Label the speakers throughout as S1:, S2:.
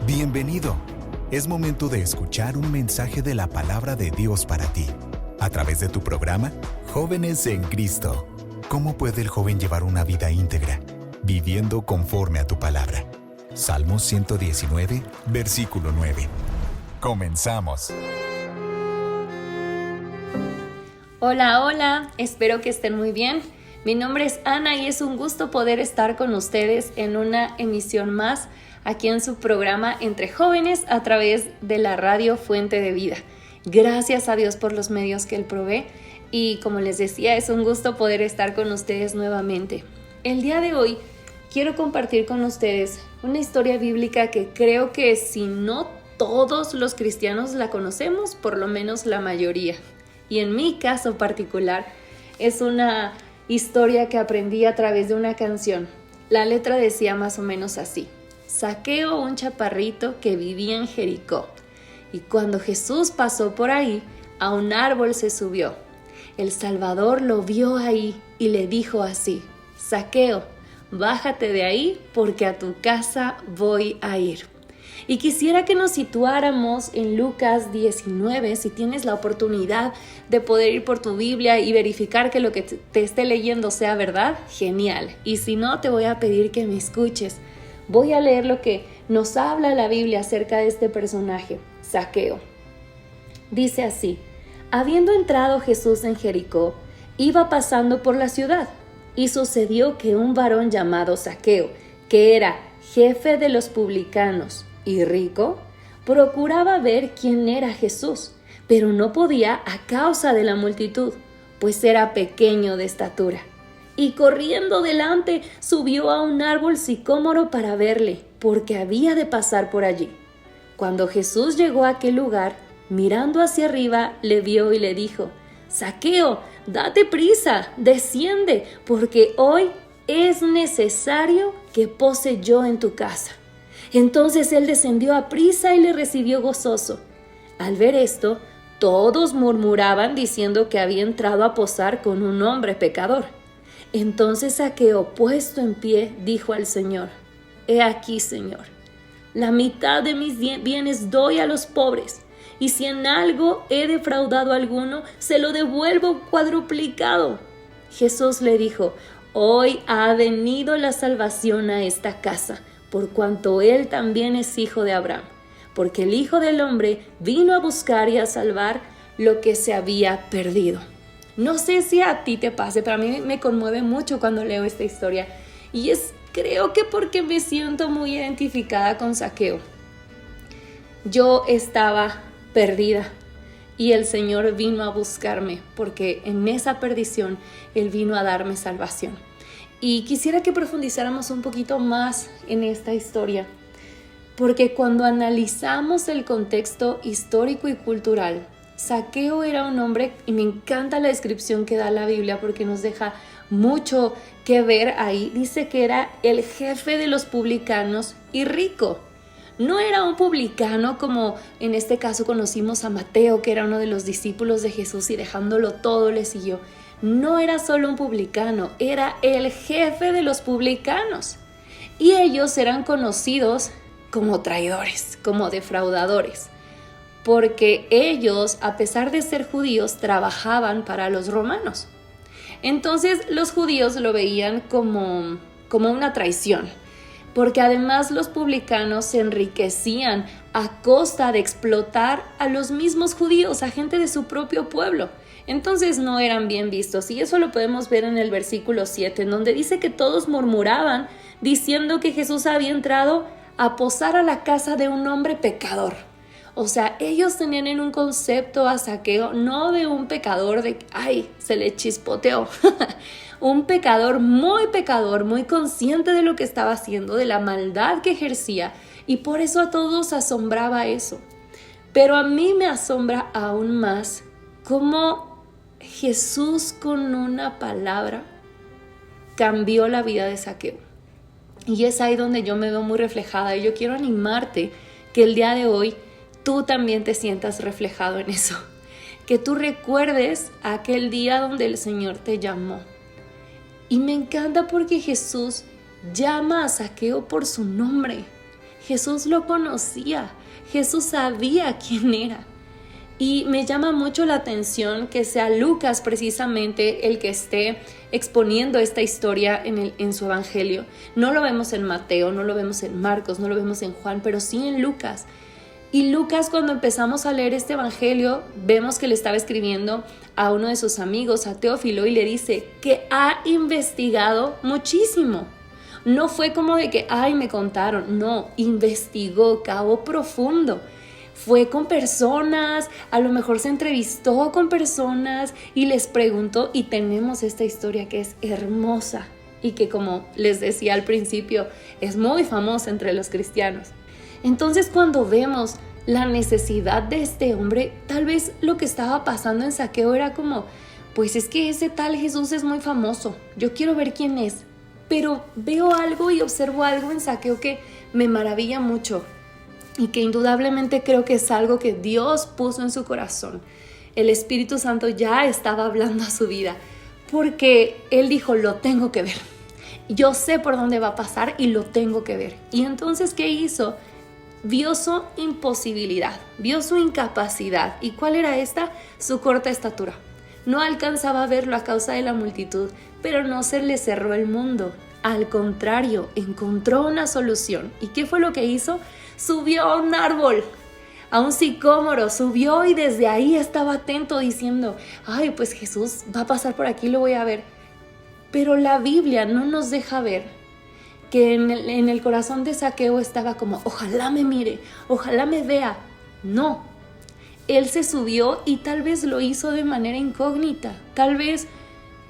S1: Bienvenido. Es momento de escuchar un mensaje de la palabra de Dios para ti, a través de tu programa Jóvenes en Cristo. ¿Cómo puede el joven llevar una vida íntegra, viviendo conforme a tu palabra? Salmos 119, versículo 9. Comenzamos.
S2: Hola, hola, espero que estén muy bien. Mi nombre es Ana y es un gusto poder estar con ustedes en una emisión más aquí en su programa Entre Jóvenes a través de la radio Fuente de Vida. Gracias a Dios por los medios que Él provee y como les decía, es un gusto poder estar con ustedes nuevamente. El día de hoy quiero compartir con ustedes una historia bíblica que creo que si no todos los cristianos la conocemos, por lo menos la mayoría. Y en mi caso particular es una historia que aprendí a través de una canción. La letra decía más o menos así: Zaqueo, un chaparrito que vivía en Jericó, y cuando Jesús pasó por ahí, a un árbol se subió. El Salvador lo vio ahí y le dijo así: Zaqueo, bájate de ahí porque a tu casa voy a ir. Y quisiera que nos situáramos en Lucas 19, si tienes la oportunidad de poder ir por tu Biblia y verificar que lo que te esté leyendo sea verdad, genial. Y si no, te voy a pedir que me escuches. Voy a leer lo que nos habla la Biblia acerca de este personaje, Zaqueo. Dice así: habiendo entrado Jesús en Jericó, iba pasando por la ciudad, y sucedió que un varón llamado Zaqueo, que era jefe de los publicanos y rico, procuraba ver quién era Jesús, pero no podía a causa de la multitud, pues era pequeño de estatura. Y corriendo delante subió a un árbol sicómoro para verle, porque había de pasar por allí. Cuando Jesús llegó a aquel lugar, mirando hacia arriba, le vio y le dijo: Zaqueo, date prisa, desciende, porque hoy es necesario que pose yo en tu casa. Entonces él descendió a prisa y le recibió gozoso. Al ver esto, todos murmuraban diciendo que había entrado a posar con un hombre pecador. Entonces Zaqueo, puesto en pie, dijo al Señor: He aquí, Señor, la mitad de mis bienes doy a los pobres, y si en algo he defraudado a alguno, se lo devuelvo cuadruplicado. Jesús le dijo: Hoy ha venido la salvación a esta casa, por cuanto él también es hijo de Abraham, porque el Hijo del Hombre vino a buscar y a salvar lo que se había perdido. No sé si a ti te pase, pero a mí me conmueve mucho cuando leo esta historia, y creo que porque me siento muy identificada con Zaqueo. Yo estaba perdida y el Señor vino a buscarme, porque en esa perdición Él vino a darme salvación. Y quisiera que profundizáramos un poquito más en esta historia, porque cuando analizamos el contexto histórico y cultural, Zaqueo era un hombre, y me encanta la descripción que da la Biblia porque nos deja mucho que ver ahí. Dice que era el jefe de los publicanos y rico. No era un publicano como en este caso conocimos a Mateo, que era uno de los discípulos de Jesús y dejándolo todo le siguió. No era solo un publicano, era el jefe de los publicanos. Y ellos eran conocidos como traidores, como defraudadores, porque ellos, a pesar de ser judíos, trabajaban para los romanos. Entonces los judíos lo veían como una traición, porque además los publicanos se enriquecían a costa de explotar a los mismos judíos, a gente de su propio pueblo. Entonces no eran bien vistos, y eso lo podemos ver en el versículo 7, en donde dice que todos murmuraban diciendo que Jesús había entrado a posar a la casa de un hombre pecador. O sea, ellos tenían en un concepto a Zaqueo no de un pecador de ¡ay! Se le chispoteó. Un pecador, muy consciente de lo que estaba haciendo, de la maldad que ejercía, y por eso a todos asombraba eso. Pero a mí me asombra aún más cómo Jesús con una palabra cambió la vida de Zaqueo. Y es ahí donde yo me veo muy reflejada, y yo quiero animarte que el día de hoy tú también te sientas reflejado en eso. Que tú recuerdes aquel día donde el Señor te llamó. Y me encanta porque Jesús llama a Zaqueo por su nombre. Jesús lo conocía, Jesús sabía quién era. Y me llama mucho la atención que sea Lucas precisamente el que esté exponiendo esta historia en su evangelio. No lo vemos en Mateo, no lo vemos en Marcos, no lo vemos en Juan, pero sí en Lucas. Y Lucas, cuando empezamos a leer este evangelio, vemos que le estaba escribiendo a uno de sus amigos, a Teófilo, y le dice que ha investigado muchísimo. No fue como de que, ay, me contaron. No, investigó, cavó profundo. Fue con personas, a lo mejor se entrevistó con personas y les preguntó, y tenemos esta historia que es hermosa y que, como les decía al principio, es muy famosa entre los cristianos. Entonces, cuando vemos la necesidad de este hombre, tal vez lo que estaba pasando en Zaqueo era como, pues es que ese tal Jesús es muy famoso, yo quiero ver quién es, pero veo algo y observo algo en Zaqueo que me maravilla mucho. Y que indudablemente creo que es algo que Dios puso en su corazón. El Espíritu Santo ya estaba hablando a su vida, porque Él dijo, lo tengo que ver. Yo sé por dónde va a pasar y lo tengo que ver. Y entonces, ¿qué hizo? Vio su imposibilidad, vio su incapacidad. ¿Y cuál era esta? Su corta estatura. No alcanzaba a verlo a causa de la multitud, pero no se le cerró el mundo. Al contrario, encontró una solución. ¿Y qué fue lo que hizo? Subió a un árbol, a un sicómoro, subió y desde ahí estaba atento diciendo, ay, pues Jesús va a pasar por aquí, lo voy a ver. Pero la Biblia no nos deja ver que en el corazón de Zaqueo estaba como, ojalá me mire, ojalá me vea. No, él se subió y tal vez lo hizo de manera incógnita, tal vez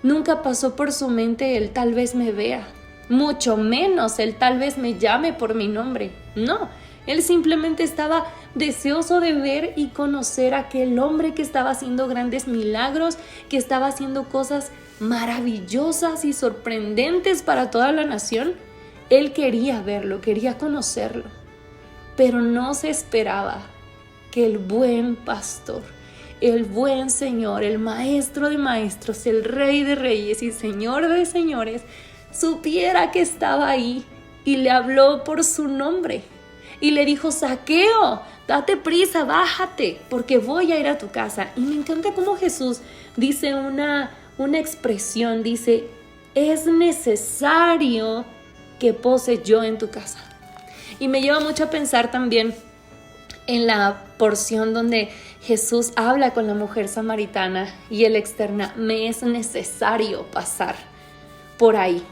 S2: nunca pasó por su mente el tal vez me vea, mucho menos el tal vez me llame por mi nombre. No, él simplemente estaba deseoso de ver y conocer a aquel hombre que estaba haciendo grandes milagros, que estaba haciendo cosas maravillosas y sorprendentes para toda la nación. Él quería verlo, quería conocerlo, pero no se esperaba que el buen pastor, el buen Señor, el maestro de maestros, el Rey de reyes y Señor de señores, supiera que estaba ahí y le habló por su nombre. Y le dijo, Zaqueo, date prisa, bájate, porque voy a ir a tu casa. Y me encanta cómo Jesús dice una expresión, dice, es necesario que pose yo en tu casa. Y me lleva mucho a pensar también en la porción donde Jesús habla con la mujer samaritana y él externa, me es necesario pasar por ahí.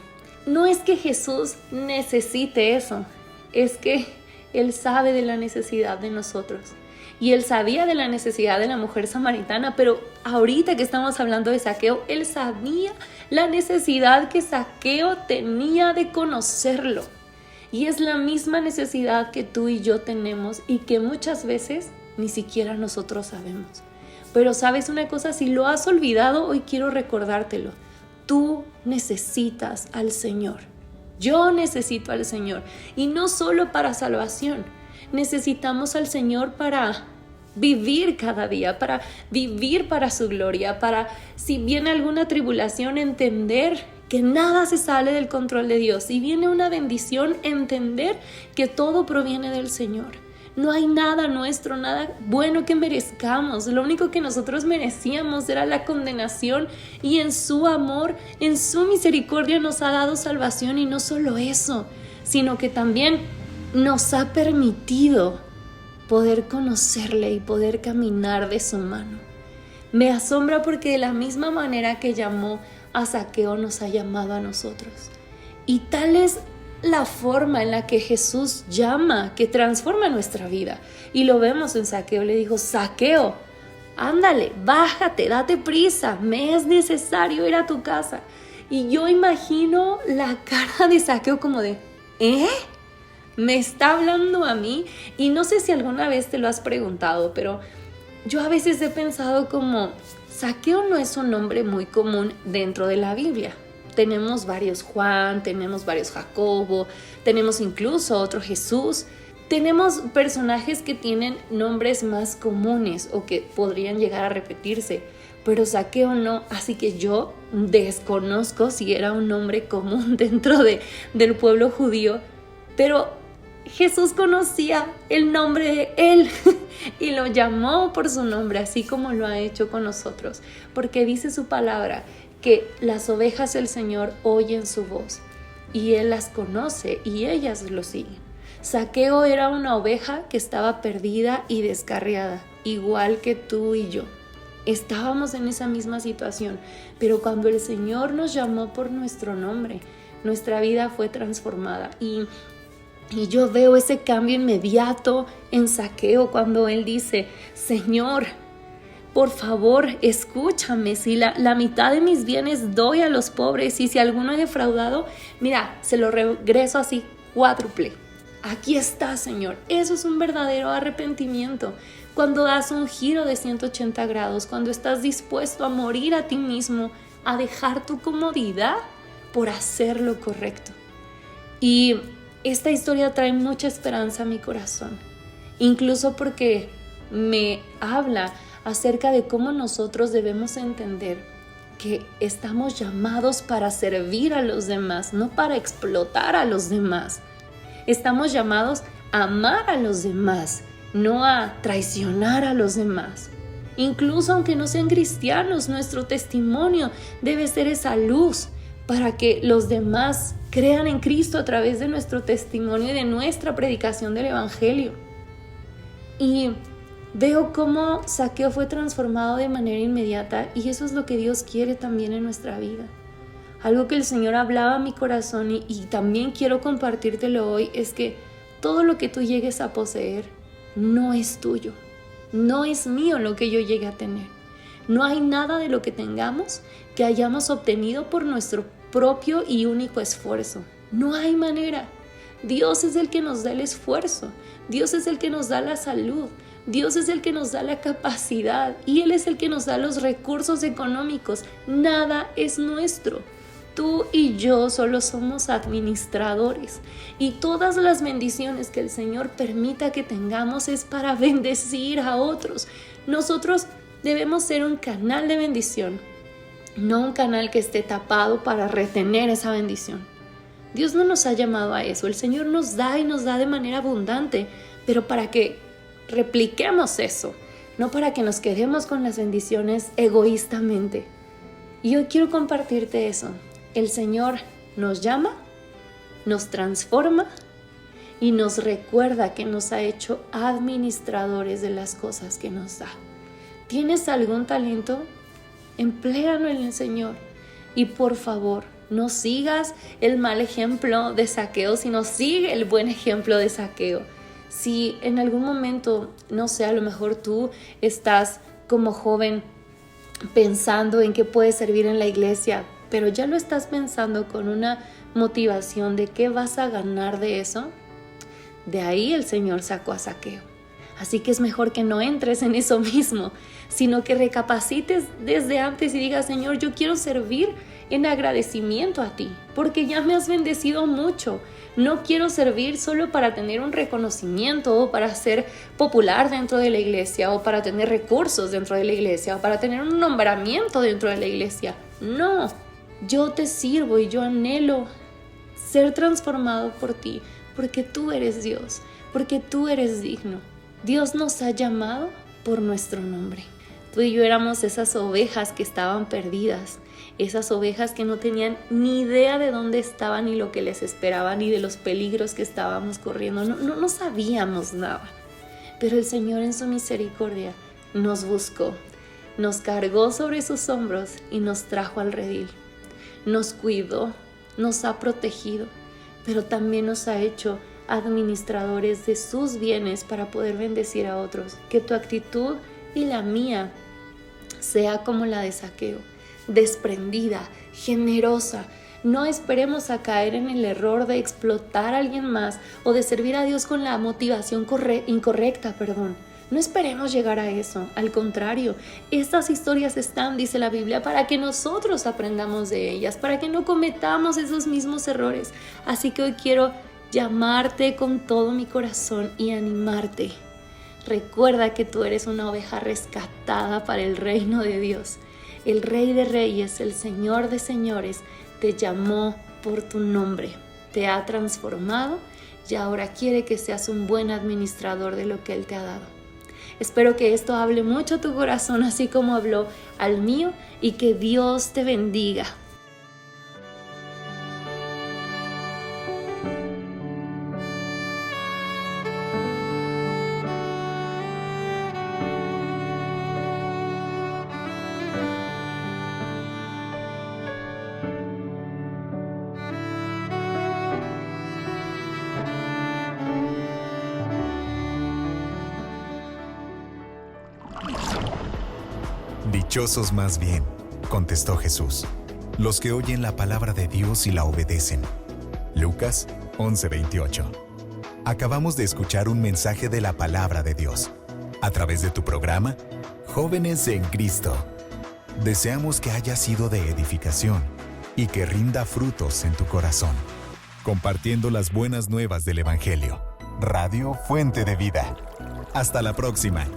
S2: No es que Jesús necesite eso, es que Él sabe de la necesidad de nosotros. Y Él sabía de la necesidad de la mujer samaritana, pero ahorita que estamos hablando de Zaqueo, Él sabía la necesidad que Zaqueo tenía de conocerlo. Y es la misma necesidad que tú y yo tenemos y que muchas veces ni siquiera nosotros sabemos. Pero ¿sabes una cosa? Si lo has olvidado, hoy quiero recordártelo. Tú necesitas al Señor. Yo necesito al Señor. Y no solo para salvación. Necesitamos al Señor para vivir cada día, para vivir para su gloria, para, si viene alguna tribulación, entender que nada se sale del control de Dios. Si viene una bendición, entender que todo proviene del Señor. No hay nada nuestro, nada bueno que merezcamos. Lo único que nosotros merecíamos era la condenación, y en su amor, en su misericordia nos ha dado salvación. Y no solo eso, sino que también nos ha permitido poder conocerle y poder caminar de su mano. Me asombra porque de la misma manera que llamó a Zaqueo nos ha llamado a nosotros. Y tal es la forma en la que Jesús llama, que transforma nuestra vida. Y lo vemos en Zaqueo. Le dijo, Zaqueo, ándale, bájate, date prisa, me es necesario ir a tu casa. Y yo imagino la cara de Zaqueo como de, ¿me está hablando a mí? Y no sé si alguna vez te lo has preguntado, pero yo a veces he pensado como, Zaqueo no es un nombre muy común dentro de la Biblia. Tenemos varios Juan, tenemos varios Jacobo, tenemos incluso otro Jesús. Tenemos personajes que tienen nombres más comunes o que podrían llegar a repetirse, pero Zaqueo no, así que yo desconozco si era un nombre común dentro del pueblo judío, pero Jesús conocía el nombre de él y lo llamó por su nombre, así como lo ha hecho con nosotros, porque dice su palabra que las ovejas del Señor oyen su voz y Él las conoce y ellas lo siguen. Zaqueo era una oveja que estaba perdida y descarriada, igual que tú y yo. Estábamos en esa misma situación, pero cuando el Señor nos llamó por nuestro nombre, nuestra vida fue transformada y yo veo ese cambio inmediato en Zaqueo cuando él dice: Señor, por favor, escúchame, si la mitad de mis bienes doy a los pobres y si alguno he defraudado, mira, se lo regreso así, cuádruple. Aquí está, Señor. Eso es un verdadero arrepentimiento. Cuando das un giro de 180 grados, cuando estás dispuesto a morir a ti mismo, a dejar tu comodidad por hacer lo correcto. Y esta historia trae mucha esperanza a mi corazón, incluso porque me habla acerca de cómo nosotros debemos entender que estamos llamados para servir a los demás, no para explotar a los demás. Estamos llamados a amar a los demás, no a traicionar a los demás. Incluso aunque no sean cristianos, nuestro testimonio debe ser esa luz para que los demás crean en Cristo a través de nuestro testimonio y de nuestra predicación del Evangelio. Y veo cómo Zaqueo fue transformado de manera inmediata y eso es lo que Dios quiere también en nuestra vida. Algo que el Señor hablaba a mi corazón y también quiero compartírtelo hoy es que todo lo que tú llegues a poseer no es tuyo, no es mío lo que yo llegue a tener. No hay nada de lo que tengamos que hayamos obtenido por nuestro propio y único esfuerzo. No hay manera. Dios es el que nos da el esfuerzo. Dios es el que nos da la salud. Dios es el que nos da la capacidad y Él es el que nos da los recursos económicos. Nada es nuestro. Tú y yo solo somos administradores y todas las bendiciones que el Señor permita que tengamos es para bendecir a otros. Nosotros debemos ser un canal de bendición, no un canal que esté tapado para retener esa bendición. Dios no nos ha llamado a eso. El Señor nos da y nos da de manera abundante, pero para que repliquemos eso, no para que nos quedemos con las bendiciones egoístamente. Y hoy quiero compartirte eso. El Señor nos llama, nos transforma y nos recuerda que nos ha hecho administradores de las cosas que nos da. ¿Tienes algún talento? Empléalo en el Señor. Y por favor, no sigas el mal ejemplo de Zaqueo, sino sigue el buen ejemplo de Zaqueo. Si en algún momento, no sé, a lo mejor tú estás como joven pensando en qué puedes servir en la iglesia, pero ya lo estás pensando con una motivación de qué vas a ganar de eso, de ahí el Señor sacó a Zaqueo. Así que es mejor que no entres en eso mismo, sino que recapacites desde antes y digas: Señor, yo quiero servir en agradecimiento a ti, porque ya me has bendecido mucho. No quiero servir solo para tener un reconocimiento o para ser popular dentro de la iglesia o para tener recursos dentro de la iglesia o para tener un nombramiento dentro de la iglesia. No, yo te sirvo y yo anhelo ser transformado por ti, porque tú eres Dios, porque tú eres digno. Dios nos ha llamado por nuestro nombre. Tú y yo éramos esas ovejas que estaban perdidas, esas ovejas que no tenían ni idea de dónde estaban ni lo que les esperaba ni de los peligros que estábamos corriendo. No sabíamos nada. Pero el Señor en su misericordia nos buscó, nos cargó sobre sus hombros y nos trajo al redil. Nos cuidó, nos ha protegido, pero también nos ha hecho administradores de sus bienes para poder bendecir a otros. Que tu actitud y la mía sea como la de Zaqueo, desprendida, generosa. No esperemos a caer en el error de explotar a alguien más o de servir a Dios con la motivación incorrecta. No esperemos llegar a eso. Al contrario, estas historias están, dice la Biblia, para que nosotros aprendamos de ellas, para que no cometamos esos mismos errores. Así que hoy quiero llamarte con todo mi corazón y animarte. Recuerda que tú eres una oveja rescatada para el reino de Dios. El Rey de Reyes, el Señor de Señores, te llamó por tu nombre, te ha transformado y ahora quiere que seas un buen administrador de lo que Él te ha dado. Espero que esto hable mucho a tu corazón, así como habló al mío, y que Dios te bendiga.
S1: Dichosos más bien, contestó Jesús, los que oyen la palabra de Dios y la obedecen. Lucas 11:28. Acabamos de escuchar un mensaje de la palabra de Dios a través de tu programa Jóvenes en Cristo. Deseamos que haya sido de edificación y que rinda frutos en tu corazón. Compartiendo las buenas nuevas del Evangelio. Radio Fuente de Vida. Hasta la próxima.